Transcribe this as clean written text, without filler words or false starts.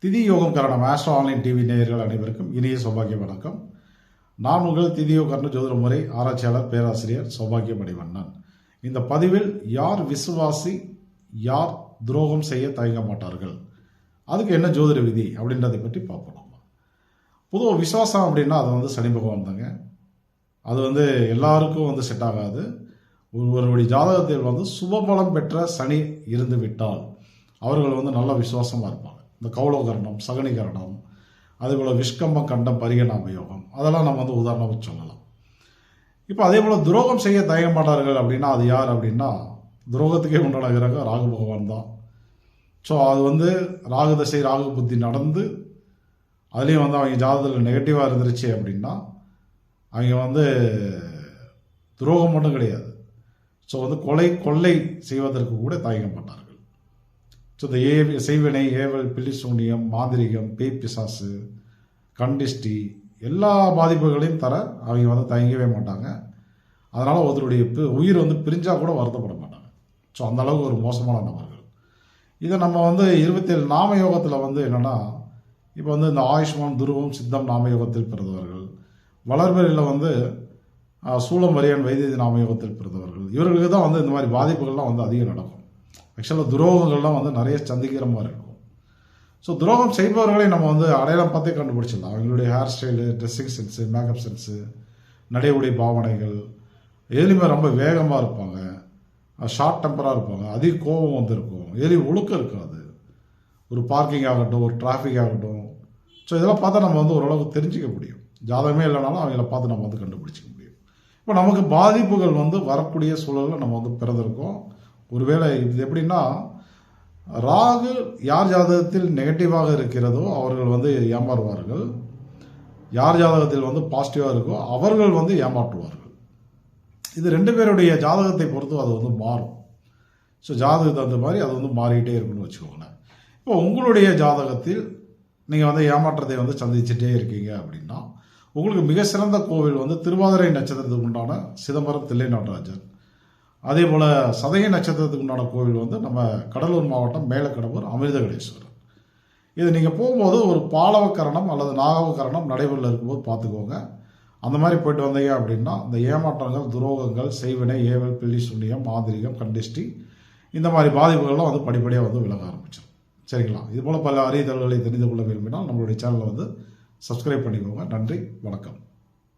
திதி யோகம் கரணம் ஆஸ்ட்ரோ ஆன்லைன் டிவி நேயர்கள் அனைவருக்கும் இனிய சௌபாகிய வணக்கம். நான் உங்கள் திதி யோக ஜோதிட முறை ஆராய்ச்சியாளர் பேராசிரியர் சௌபாகிய மணிவண்ணன். இந்த பதிவில் யார் விசுவாசி, யார் துரோகம் செய்ய தயங்க மாட்டார்கள், அதுக்கு என்ன ஜோதிட விதி அப்படின்றதை பற்றி பார்ப்போம். பொதுவாக விசுவாசம் அப்படின்னா அது சனி பகவான் தாங்க. அது எல்லாருக்கும் செட் ஆகாது. ஒருவருடைய ஜாதகத்தில் சுபபலம் பெற்ற சனி இருந்து விட்டால் அவர்கள் நல்ல விசுவாசமாக இருப்பாங்க. இந்த கௌலோகரணம், சகனிகரணம், அதேபோல் விஷ்கம்பம், கண்டம், பரிகணாம யோகம், அதெல்லாம் நம்ம உதாரணமாக சொல்லலாம். இப்போ அதே போல் துரோகம் செய்ய தயங்க மாட்டார்கள் அப்படின்னா அது யார் அப்படின்னா, துரோகத்துக்கே உண்டான கிரகம் ராகு பகவான் தான். ஸோ அது ராகு தசை, ராகு புத்தி நடந்து அதுலேயும் அவங்க ஜாதகத்தில் நெகட்டிவாக இருந்துருச்சு அப்படின்னா அவங்க துரோகம் மட்டும் கிடையாது. ஸோ கொள்ளை செய்வதற்கு கூட தயங்க மாட்டார்கள். ஸோ இந்த செய்வினை, ஏவல், பில்லி சூனியம், மாந்திரிகம், பேய் பிசாசு, கண்டிஷ்டி எல்லா பாதிப்புகளையும் தர அவங்க தயங்கவே மாட்டாங்க. அதனால் ஒருத்தருடைய உயிர் பிரிஞ்சால் கூட வருத்தப்பட மாட்டாங்க. ஸோ அந்த அளவுக்கு ஒரு மோசமான நபர்கள். இதை நம்ம 27 நாம யோகத்தில் என்னென்னா, இப்போ இந்த ஆயுஷ்மான், துருவம், சித்தம் நாம யோகத்தில் பிறந்தவர்கள், வளர்பிறையில் சூளம், வரியன், வைத்திய நாம யோகத்தில் பிறந்தவர்கள், இவர்களுக்கு தான் இந்த மாதிரி பாதிப்புகள்லாம் அதிகம் நடக்கும். ஆக்சுவலாக துரோகங்கள்லாம் நிறைய சந்திக்கிற மாதிரி இருக்கும். ஸோ துரோகம் செய்பவர்களை நம்ம அடையாளம் பார்த்தே கண்டுபிடிச்சிடலாம். அவங்களுடைய hair style, dressing sense, makeup sense, நடைமுறை பாவனைகள், எதுலையுமே ரொம்ப வேகமாக இருப்பாங்க, ஷார்ட் டெம்பராக இருப்பாங்க, அதிக கோபம் இருக்கும், எதுலையும் ஒழுக்கம் இருக்காது. ஒரு பார்க்கிங் ஆகட்டும், ஒரு டிராஃபிக் ஆகட்டும். ஸோ இதெல்லாம் பார்த்தா நம்ம ஓரளவுக்கு தெரிஞ்சிக்க முடியும். ஜாதகமே இல்லைனாலும் அவங்கள பார்த்து நம்ம கண்டுபிடிச்சிக்க முடியும். இப்போ நமக்கு பாதிப்புகள் வரக்கூடிய சூழலில் நம்ம பிறந்திருக்கோம். ஒருவேளை இது எப்படின்னா, ராகு யார் ஜாதகத்தில் நெகட்டிவாக இருக்கிறதோ அவர்கள் ஏமாறுவார்கள். யார் ஜாதகத்தில் பாசிட்டிவாக இருக்கோ அவர்கள் ஏமாற்றுவார்கள். இது ரெண்டு பேருடைய ஜாதகத்தை பொறுத்து அது மாறும். ஸோ ஜாதகத்தை அந்த மாதிரி அது மாறிக்கிட்டே இருக்குன்னு வச்சுக்கோங்களேன். இப்போ உங்களுடைய ஜாதகத்தில் நீங்கள் ஏமாற்றத்தை சந்திச்சுட்டே இருக்கீங்க அப்படின்னா, உங்களுக்கு மிக சிறந்த கோவில் திருவாதிரை நட்சத்திரத்துக்கு உண்டான சிதம்பரம் தில்லை நடராஜர், அதே போல் சதய நட்சத்திரத்துக்கு உண்டான கோவில் நம்ம கடலூர் மாவட்டம் மேலக்கடம்பூர் அமிர்தகடேஸ்வரர். இது நீங்கள் போகும்போது ஒரு பாலவக்கரணம் அல்லது நாகவக்கரணம் நடைமுறையில் இருக்கும்போது பார்த்துக்கோங்க. அந்த மாதிரி போயிட்டு வந்தீங்க அப்படின்னா இந்த ஏமாற்றங்கள், துரோகங்கள், செய்வினை, ஏவல், பில்லி சூனியம், மாந்திரிகம், கண்டிஷ்டி இந்த மாதிரி பாதிப்புகள்லாம் படிப்படியாக விலக ஆரம்பிச்சிடும். சரிங்களா? இது போல் பல அறிதல்களை தெரிந்து கொள்ள விரும்பினால் நம்மளுடைய சேனலை சப்ஸ்கிரைப் பண்ணிக்கோங்க. நன்றி, வணக்கம்.